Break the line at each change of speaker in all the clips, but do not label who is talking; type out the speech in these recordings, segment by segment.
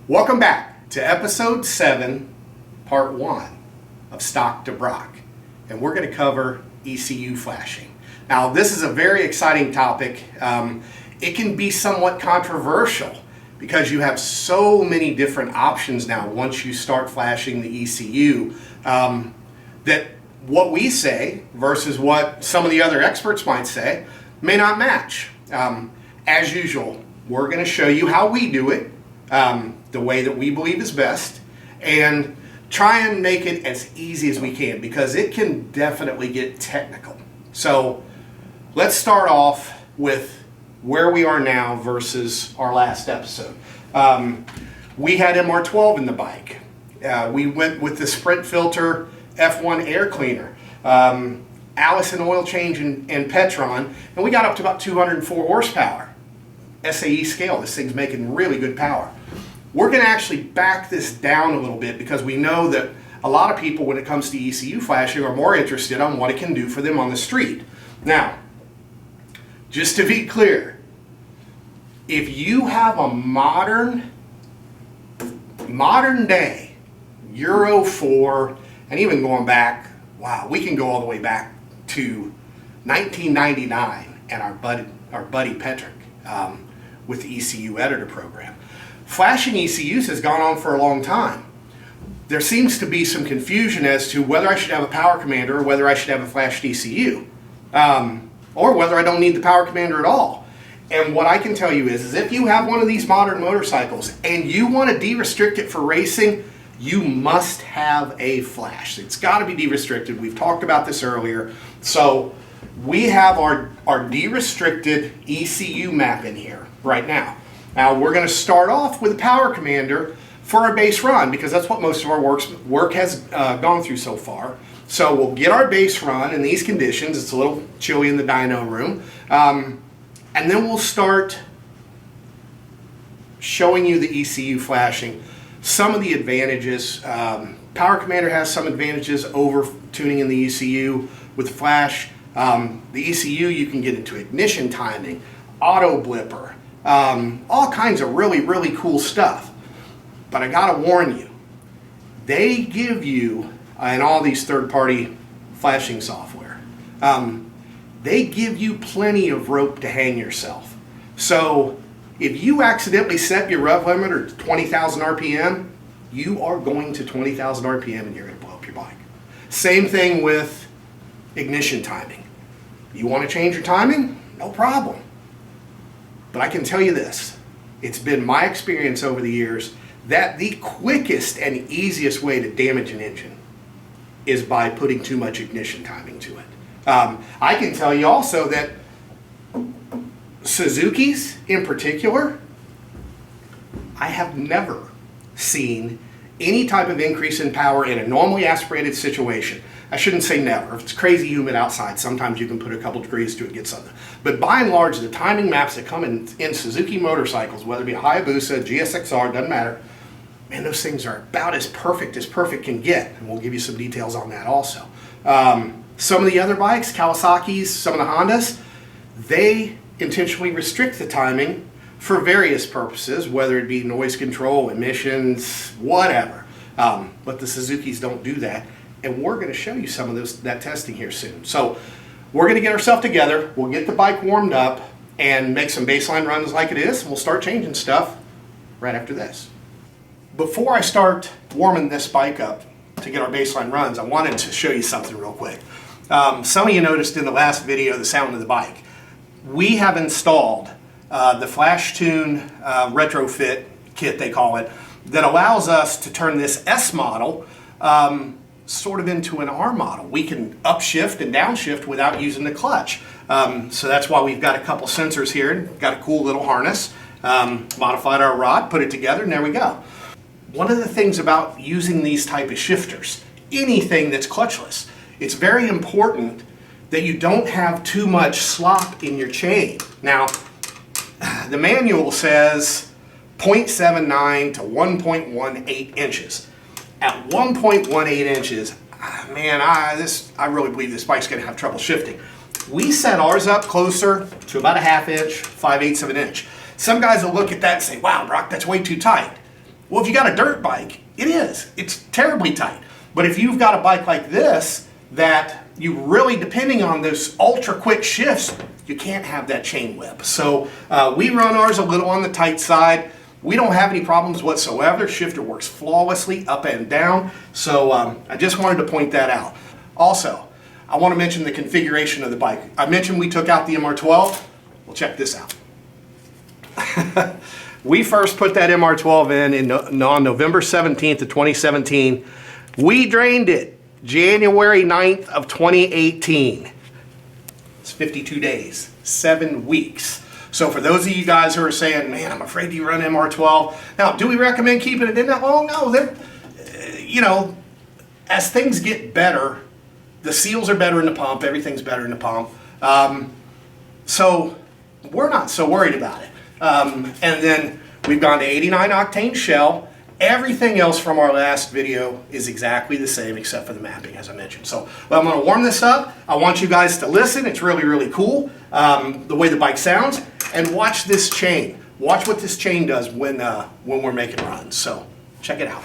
Welcome back to episode 7, part 1 of Stock to Brock, and we're going to cover ECU flashing. Now, this is a very exciting topic. It can be somewhat controversial because you have so many different options now once you start flashing the ECU that what we say versus what some of the other experts might say may not match. As usual, we're going to show you how we do it, the way that we believe is best, and try and make it as easy as we can because it can definitely get technical. So let's start off with where we are now versus our last episode. We had MR12 in the bike. We went with the Sprint Filter F1 air cleaner, Allison oil change and Petron, and we got up to about 204 horsepower. SAE scale, this thing's making really good power. We're going to actually back this down a little bit because we know that a lot of people, when it comes to ECU flashing, are more interested on what it can do for them on the street. Now, just to be clear, if you have a modern day Euro 4, and even going back, wow, we can go all the way back to 1999 and our buddy Patrick with the ECU editor program. Flashing ECUs has gone on for a long time. There seems to be some confusion as to whether I should have a power commander or whether I should have a flashed ECU, or whether I don't need the power commander at all. And what I can tell you is if you have one of these modern motorcycles and you want to de-restrict it for racing, you must have a flash. It's got to be de-restricted. We've talked about this earlier. So we have our de-restricted ECU map in here right now. Now we're going to start off with a power commander for our base run because that's what most of our work has gone through so far. So we'll get our base run in these conditions. It's a little chilly in the dyno room. And then we'll start showing you the ECU flashing. Some of the advantages. Power commander has some advantages over tuning in the ECU with flash. The ECU, you can get into ignition timing, auto-blipper, all kinds of really cool stuff. But I gotta warn you, they give you, and all these third-party flashing software, they give you plenty of rope to hang yourself. So if you accidentally set your rev limiter to 20,000 RPM, you are going to 20,000 RPM and you're going to blow up your bike. Same thing with ignition timing. You want to change your timing? No problem. But I can tell you this, it's been my experience over the years that the quickest and easiest way to damage an engine is by putting too much ignition timing to it. I can tell you also that Suzuki's in particular, I have never seen any type of increase in power in a normally aspirated situation. I shouldn't say never. If it's crazy humid outside, sometimes you can put a couple degrees to it and get something. But by and large, the timing maps that come in Suzuki motorcycles, whether it be a Hayabusa, GSX-R, doesn't matter, man, those things are about as perfect can get. And we'll give you some details on that also. Some of the other bikes, Kawasaki's, some of the Hondas, they intentionally restrict the timing for various purposes, whether it be noise control, emissions, whatever. But the Suzukis don't do that. And we're going to show you some of that testing here soon. So we're going to get ourselves together. We'll get the bike warmed up and make some baseline runs like it is. And we'll start changing stuff right after this. Before I start warming this bike up to get our baseline runs, I wanted to show you something real quick. Some of you noticed in the last video the sound of the bike. We have installed the Flash Tune retrofit kit, they call it, that allows us to turn this S model sort of into an R model. We can upshift and downshift without using the clutch. So that's why we've got a couple sensors here, got a cool little harness, modified our rod, put it together, and there we go. One of the things about using these type of shifters, anything that's clutchless, it's very important that you don't have too much slop in your chain. Now, the manual says 0.79 to 1.18 inches. At 1.18 inches, man, I really believe this bike's going to have trouble shifting. We set ours up closer to about a ½ inch, 5/8 of an inch. Some guys will look at that and say, wow, Brock, that's way too tight. Well, if you got a dirt bike, it is. It's terribly tight. But if you've got a bike like this that you really, depending on those ultra quick shifts, you can't have that chain whip. So we run ours a little on the tight side. We don't have any problems whatsoever. Shifter works flawlessly up and down. So I just wanted to point that out. Also, I want to mention the configuration of the bike. I mentioned we took out the MR12. Well, check this out. We first put that MR12 in on November 17th of 2017. We drained it January 9th of 2018. It's 52 days, 7 weeks. So for those of you guys who are saying, man, I'm afraid to run MR12. Now, do we recommend keeping it in that long? No, you know, as things get better, the seals are better in the pump, everything's better in the pump. So we're not so worried about it. And then we've gone to 89 octane shell. Everything else from our last video is exactly the same except for the mapping, as I mentioned. So I'm going to warm this up. I want you guys to listen. It's really, really cool, the way the bike sounds. And watch this chain. Watch what this chain does when we're making runs. So check it out.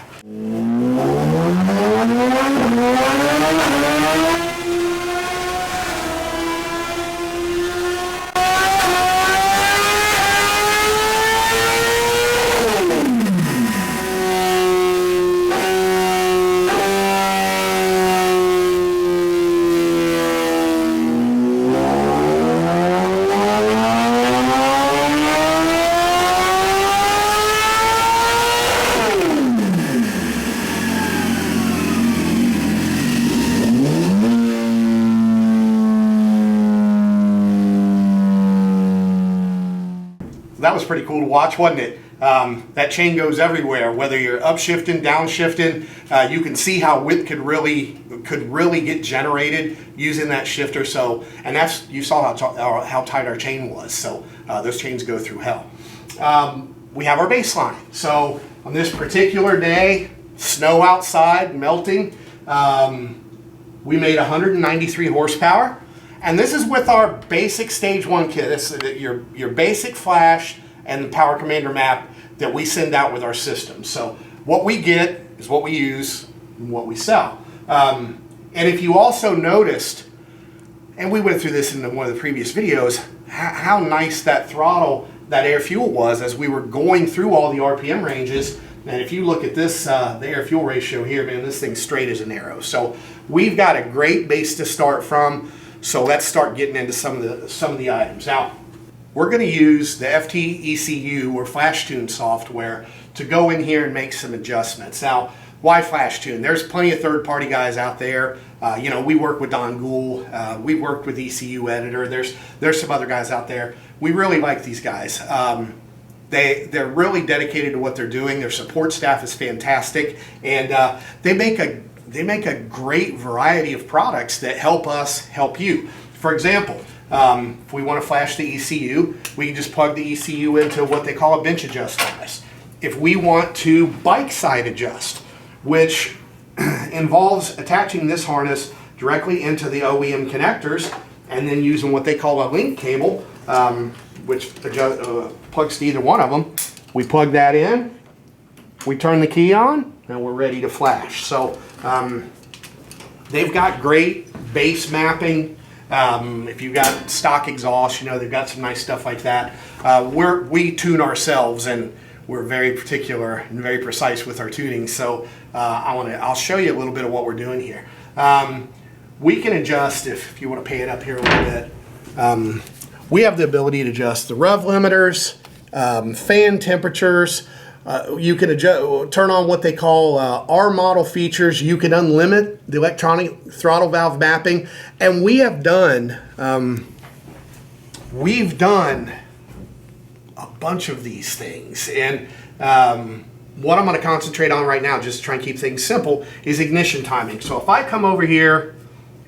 That was pretty cool to watch, wasn't it? That chain goes everywhere, whether you're upshifting, downshifting. You can see how width could really get generated using that shifter. So, and you saw how tight our chain was. So those chains go through hell. We have our baseline. So on this particular day, snow outside, melting, we made 193 horsepower. And this is with our basic stage 1 kit. This is your basic flash and the power commander map that we send out with our system. So what we get is what we use and what we sell. And if you also noticed, and we went through this in one of the previous videos, how nice that throttle, that air fuel was as we were going through all the RPM ranges. And if you look at this, the air fuel ratio here, man, this thing's straight as an arrow. So we've got a great base to start from. So let's start getting into some of the items. Now, we're going to use the FTecu or FlashTune software to go in here and make some adjustments. Now, why FlashTune? There's plenty of third-party guys out there. You know, we work with Don Gould. We worked with ECU Editor. There's some other guys out there. We really like these guys. They're really dedicated to what they're doing. Their support staff is fantastic, and they make a great variety of products that help us help you. For example, if we want to flash the ECU, we can just plug the ECU into what they call a bench adjust harness. If we want to bike side adjust, which involves attaching this harness directly into the OEM connectors and then using what they call a link cable, which plugs to either one of them, we plug that in, we turn the key on, and we're ready to flash. So they've got great base mapping. If you've got stock exhaust, you know, they've got some nice stuff like that. We tune ourselves, and we're very particular and very precise with our tuning. So I'll show you a little bit of what we're doing here. We can adjust, if you want to pay it up here a little bit, we have the ability to adjust the rev limiters, fan temperatures. You can adjust, turn on what they call R model features. You can unlimit the electronic throttle valve mapping, and we've done a bunch of these things. And what I'm going to concentrate on right now, just to try and keep things simple, is ignition timing. So if I come over here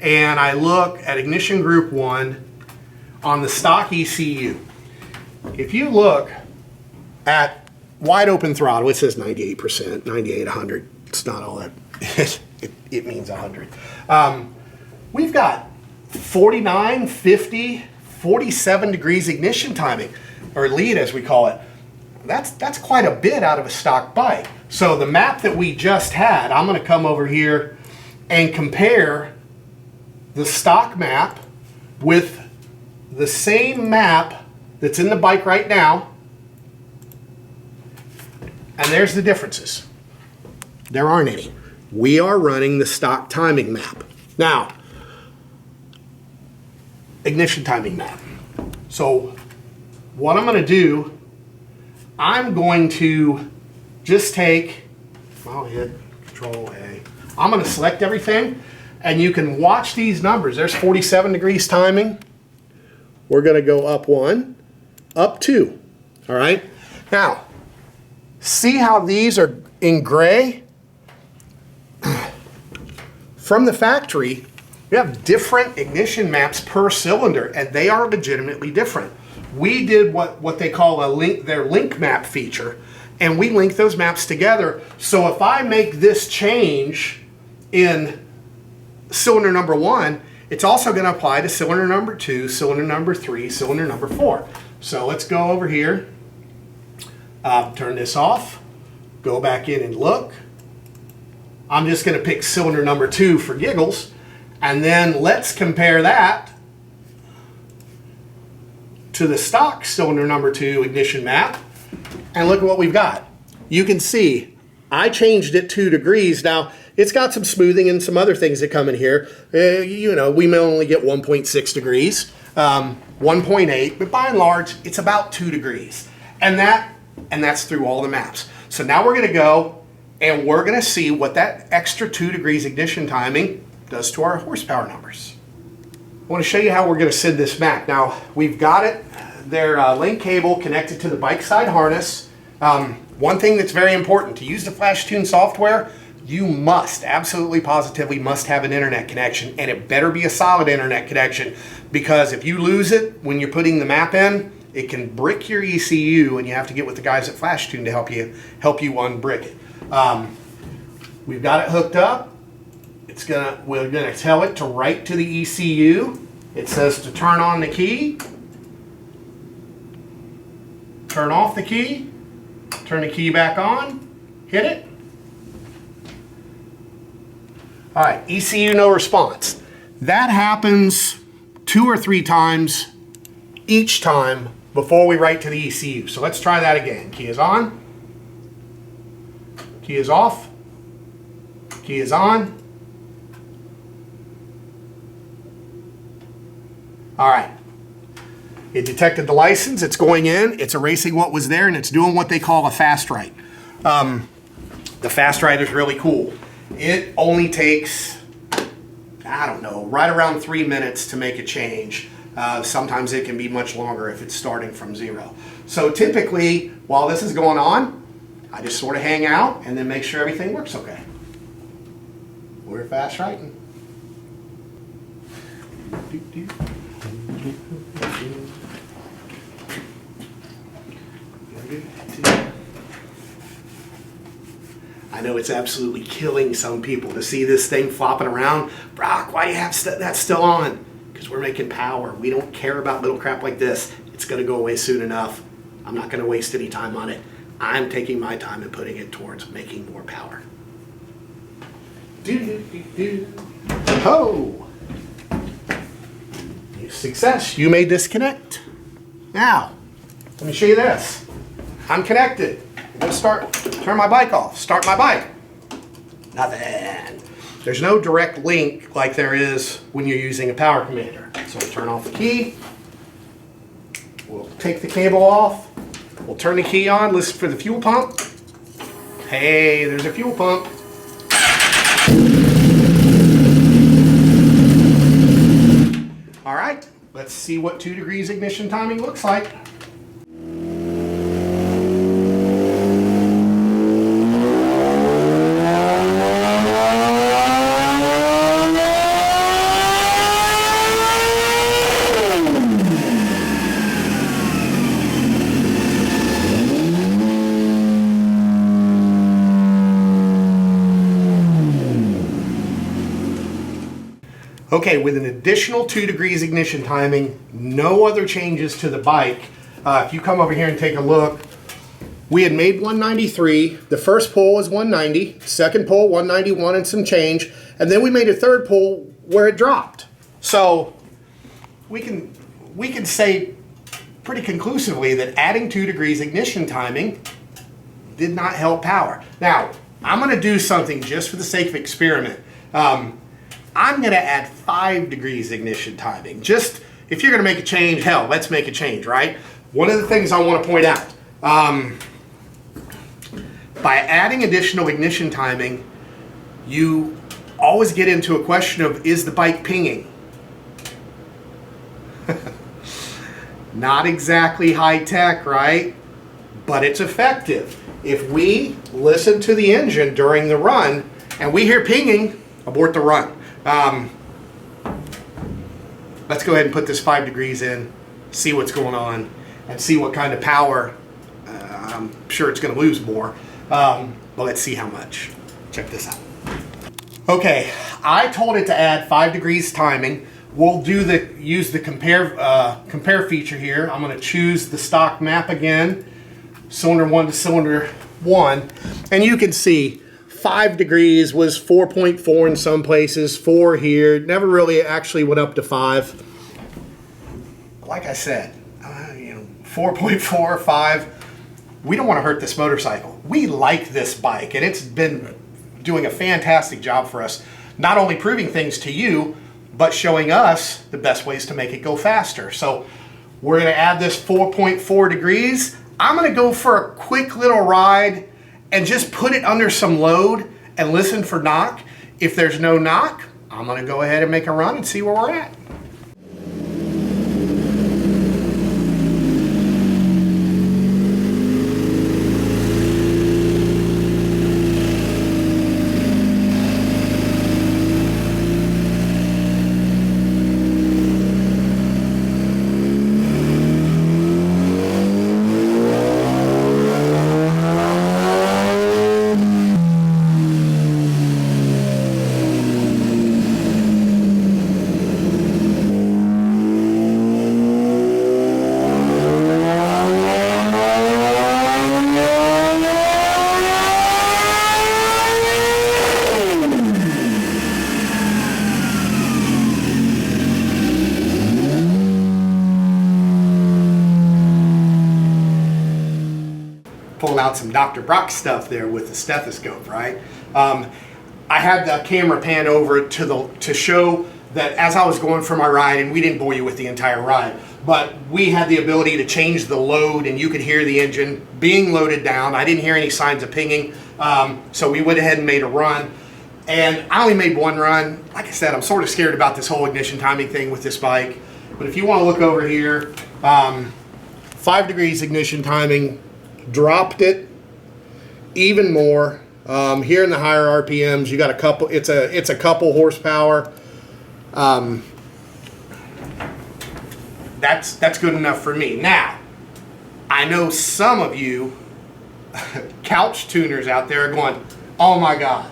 and I look at ignition group 1 on the stock ECU, if you look at wide open throttle, it says 98%, 98, 100. It's not all that. It means 100. We've got 49, 50, 47 degrees ignition timing, or lead as we call it. that's quite a bit out of a stock bike. So the map that we just had, I'm going to come over here and compare the stock map with the same map that's in the bike right now. And there's the differences. There aren't any. We are running the stock timing map. Now, ignition timing map. So what I'm going to do, I'm going to just take, I'll hit Control A. I'm going to select everything, and you can watch these numbers. There's 47 degrees timing. We're going to go up 1, up 2. All right? Now, see how these are in gray? From the factory, you have different ignition maps per cylinder, and they are legitimately different. We did what they call their link map feature, and we link those maps together. So if I make this change in cylinder number 1, it's also going to apply to cylinder number 2, cylinder number 3, cylinder number 4. So let's go over here, turn this off, go back in and look. I'm just going to pick cylinder number 2 for giggles, and then let's compare that to the stock cylinder number 2 ignition map, and look at what we've got. You can see I changed it 2 degrees. Now, it's got some smoothing and some other things that come in here. You know, we may only get 1.6 degrees, 1.8, but by and large, it's about 2 degrees. And that's through all the maps. So now we're going to go and we're going to see what that extra 2 degrees ignition timing does to our horsepower numbers. I want to show you how we're going to send this back. Now, we've got it, their link cable connected to the bike side harness. One thing that's very important, to use the FlashTune software, you must, absolutely positively must have an internet connection, and it better be a solid internet connection, because if you lose it when you're putting the map in, it can brick your ECU, and you have to get with the guys at FlashTune to help you unbrick it. We've got it hooked up. We're gonna tell it to write to the ECU. It says to turn on the key, turn off the key, turn the key back on, hit it. All right, ECU no response. That happens 2 or 3 times each time before we write to the ECU. So let's try that again. Key is on, key is off, key is on. All right, it detected the license, it's going in, it's erasing what was there, and it's doing what they call a fast write. The fast write is really cool. It only takes, I don't know, right around 3 minutes to make a change. Sometimes it can be much longer if it's starting from 0. So typically, while this is going on, I just sort of hang out and then make sure everything works okay. We're fast writing. I know it's absolutely killing some people to see this thing flopping around. Brock, why do you have that still on? Because we're making power. We don't care about little crap like this. It's going to go away soon enough. I'm not going to waste any time on it. I'm taking my time and putting it towards making more power. Ho! Success, you may disconnect. Now, let me show you this. I'm connected. I'm going to turn my bike off, start my bike. Nothing. There's no direct link like there is when you're using a power commander. So we'll turn off the key. We'll take the cable off. We'll turn the key on, listen for the fuel pump. Hey, there's a fuel pump. All right, let's see what 2 degrees ignition timing looks like. Okay, with an additional 2 degrees ignition timing, no other changes to the bike. If you come over here and take a look, We had made 193. The first pull was 190. Second pull, 191 and some change. And then we made a third pull where it dropped. So we can say pretty conclusively that adding 2 degrees ignition timing did not help power. Now, I'm going to do something just for the sake of experiment. I'm going to add 5 degrees ignition timing. Just, if you're going to make a change, hell, let's make a change, right? One of the things I want to point out, by adding additional ignition timing, you always get into a question of, is the bike pinging? Not exactly high tech, right? But it's effective. If we listen to the engine during the run and we hear pinging, abort the run. Let's go ahead and put this 5 degrees in, see what's going on, and see what kind of power. I'm sure it's going to lose more, but let's see how much. Check this out. Okay, I told it to add 5 degrees timing. We'll use the compare feature here. I'm going to choose the stock map again, cylinder 1 to cylinder 1, and you can see 5 degrees was 4.4 in some places, 4 here. Never really actually went up to 5. Like I said, 4.4, 5. We don't want to hurt this motorcycle. We like this bike, and it's been doing a fantastic job for us, not only proving things to you, but showing us the best ways to make it go faster. So we're going to add this 4.4 degrees. I'm going to go for a quick little ride and just put it under some load and listen for knock. If there's no knock, I'm going to go ahead and make a run and see where we're at. Pulling out some Dr. Brock stuff there with the stethoscope, right? I had the camera pan over to show that as I was going for my ride, and we didn't bore you with the entire ride, but we had the ability to change the load, and you could hear the engine being loaded down. I didn't hear any signs of pinging, so we went ahead and made a run. And I only made one run. Like I said, I'm sort of scared about this whole ignition timing thing with this bike. But if you want to look over here, 5 degrees ignition timing, dropped it even more. Here in the higher RPMs, you got a couple. It's a couple horsepower. That's good enough for me. Now, I know some of you couch tuners out there are going, "Oh my God,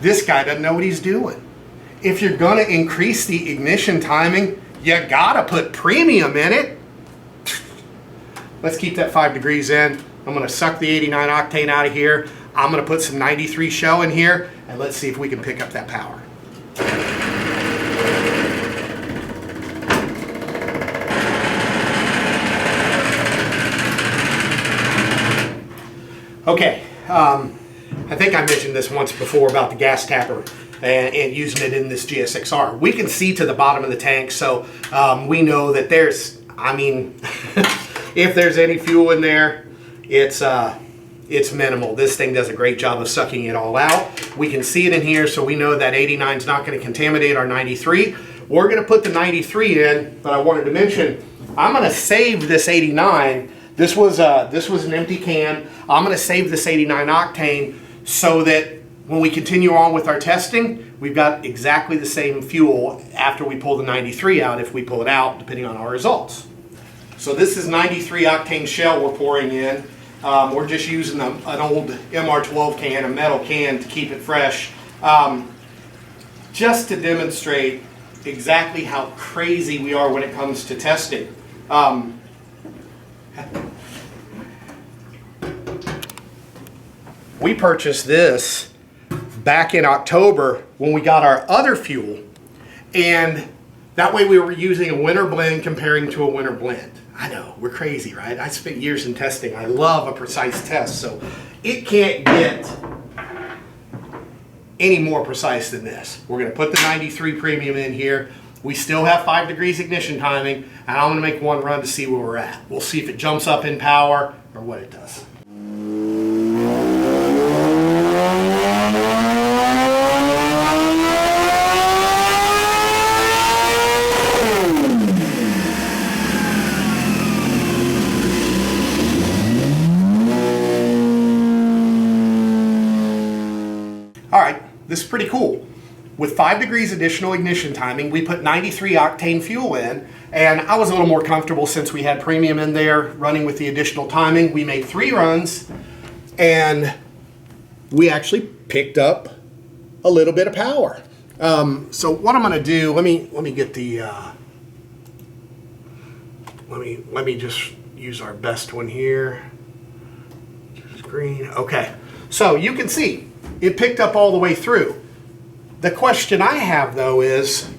this guy doesn't know what he's doing." If you're gonna increase the ignition timing, you gotta put premium in it. Let's keep that 5 degrees in. I'm going to suck the 89 octane out of here. I'm going to put some 93 shell in here, and let's see if we can pick up that power. Okay, I think I mentioned this once before about the gas tapper and using it in this GSX-R. We can see to the bottom of the tank, so we know that there's, if there's any fuel in there, it's minimal. This thing does a great job of sucking it all out. We can see it in here, so we know that 89 is not going to contaminate our 93. We're going to put the 93 in, but I wanted to mention, I'm going to save this 89. This was an empty can. I'm going to save this 89 octane so that when we continue on with our testing, we've got exactly the same fuel after we pull the 93 out, if we pull it out, depending on our results. So this is 93 octane shell we're pouring in. We're just using an old MR12 can, a metal can, to keep it fresh, just to demonstrate exactly how crazy we are when it comes to testing. We purchased this back in October when we got our other fuel, and that way we were using a winter blend comparing to a winter blend. I know, we're crazy, right? I spent years in testing. I love a precise test, so it can't get any more precise than this. We're gonna put the 93 premium in here. We still have 5 degrees ignition timing, and I'm gonna make one run to see where we're at. We'll see if it jumps up in power or what it does. All right, this is pretty cool. With 5 degrees additional ignition timing, we put 93 octane fuel in, and I was a little more comfortable since we had premium in there running with the additional timing. We made 3 runs, and we actually picked up a little bit of power. So what I'm gonna do, let me get the, let me just use our best one here. Green, okay. So you can see, it picked up all the way through. The question I have though is,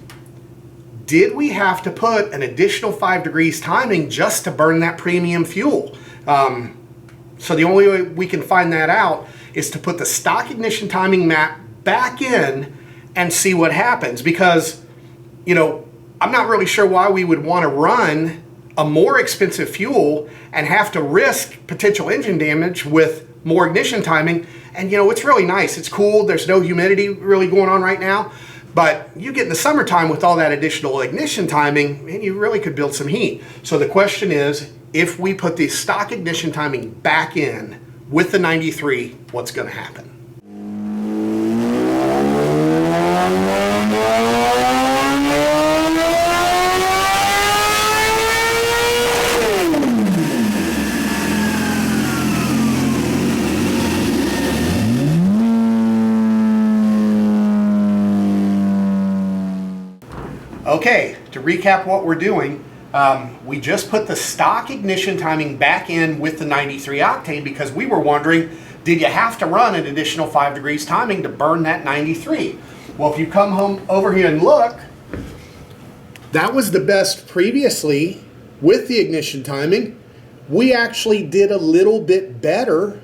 did we have to put an additional 5 degrees timing just to burn that premium fuel? So the only way we can find that out is to put the stock ignition timing map back in and see what happens, because, you know, I'm not really sure why we would want to run a more expensive fuel and have to risk potential engine damage with more ignition timing. And you know, it's really nice, it's cool, there's no humidity really going on right now, but you get in the summertime with all that additional ignition timing, and you really could build some heat. So the question is, if we put the stock ignition timing back in with the 93, what's gonna happen? Okay, to recap what we're doing, we just put the stock ignition timing back in with the 93 octane because we were wondering, did you have to run an additional 5 degrees timing to burn that 93? Well, if you come home over here and look, that was the best previously with the ignition timing. We actually did a little bit better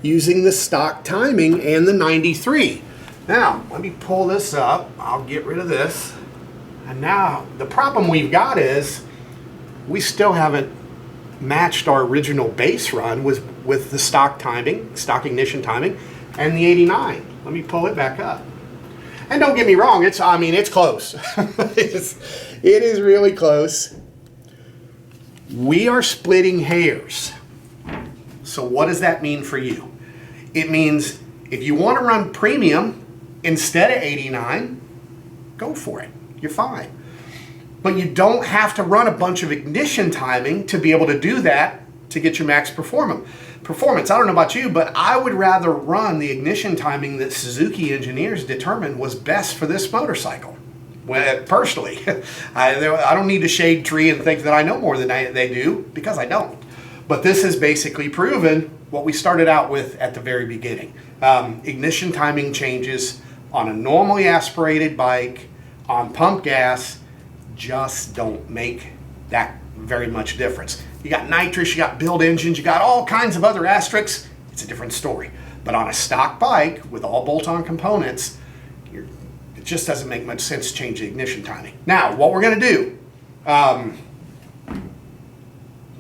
using the stock timing and the 93. Now, let me pull this up. I'll get rid of this. And now the problem we've got is we still haven't matched our original base run with the stock timing, stock ignition timing, and the 89. Let me pull it back up. And don't get me wrong, it's close. It is really close. We are splitting hairs. So what does that mean for you? It means if you want to run premium instead of 89, go for it. You're fine. But you don't have to run a bunch of ignition timing to be able to do that to get your max performance. I don't know about you, but I would rather run the ignition timing that Suzuki engineers determined was best for this motorcycle. Well, personally, I don't need to shade tree and think that I know more than they do, because I don't. But this has basically proven what we started out with at the very beginning. Ignition timing changes on a normally aspirated bike on pump gas just don't make that very much difference. You got nitrous, you got build engines, you got all kinds of other asterisks. It's a different story. But on a stock bike with all bolt-on components, it just doesn't make much sense to change the ignition timing. Now, what we're going to do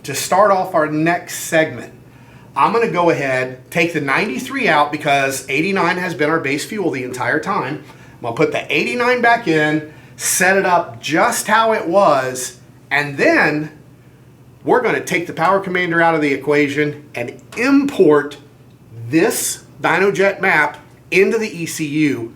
to start off our next segment, I'm going to go ahead, take the 93 out because 89 has been our base fuel the entire time. I'm going to put the 89 back in, set it up just how it was, and then we're going to take the power commander out of the equation and import this DynoJet map into the ECU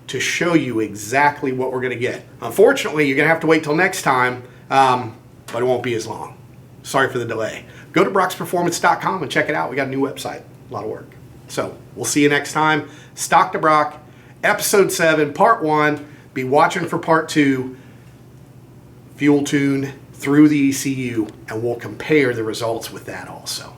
to show you exactly what we're going to get. Unfortunately, you're going to have to wait till next time, but it won't be as long. Sorry for the delay. Go to brocksperformance.com and check it out. We got a new website. A lot of work. So we'll see you next time. Stock to Brock. Episode 7, Part 1. Be watching for Part 2, Fuel Tune through the ECU, and we'll compare the results with that also.